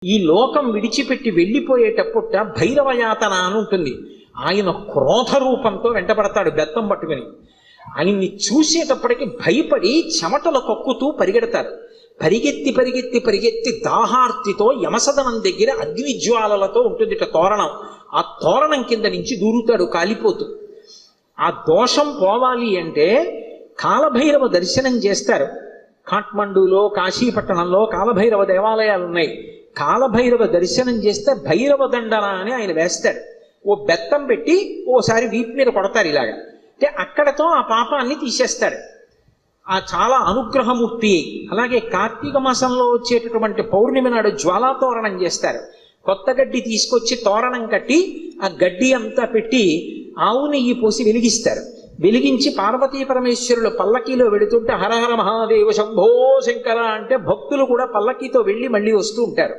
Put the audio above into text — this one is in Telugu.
ఈ లోకం విడిచిపెట్టి వెళ్ళిపోయేటప్పుట భైరవయాతన అని ఉంటుంది. ఆయన క్రోధ రూపంతో వెంటబడతాడు బెత్తం పట్టుకుని. ఆయన్ని చూసేటప్పటికి భయపడి చెమటలు కక్కుతూ పరిగెడతారు. పరిగెత్తి పరిగెత్తి పరిగెత్తి దాహార్తితో యమసదనం దగ్గర అగ్నిజ్వాలలతో ఉంటుంది తోరణం. ఆ తోరణం కింద నుంచి దూరుతాడు కాలిపోతూ. ఆ దోషం పోవాలి అంటే కాలభైరవ దర్శనం చేస్తారు. కాఠ్మండూలో కాశీపట్టణంలో కాలభైరవ దేవాలయాలు ఉన్నాయి. కాలభైరవ దర్శనం చేస్తే భైరవ దండన అని ఆయన వేస్తాడు. ఓ బెత్తం పెట్టి ఓసారి వీపు మీద కొడతారు ఇలాగా. అంటే అక్కడతో ఆ పాపాన్ని తీసేస్తాడు. ఆ చాలా అనుగ్రహమూర్తి. అలాగే కార్తీక మాసంలో వచ్చేటటువంటి పౌర్ణమి నాడు జ్వాలాతోరణం చేస్తారు. కొత్త గడ్డి తీసుకొచ్చి తోరణం కట్టి ఆ గడ్డి అంతా పెట్టి ఆవు నెయ్యి పోసి వెలిగిస్తారు. వెలిగించి పార్వతీ పరమేశ్వరులు పల్లకీలో వెళుతుంటే హరహర మహాదేవ శంభో శంకర అంటే భక్తులు కూడా పల్లకీతో వెళ్ళి మళ్ళీ వస్తూ ఉంటారు.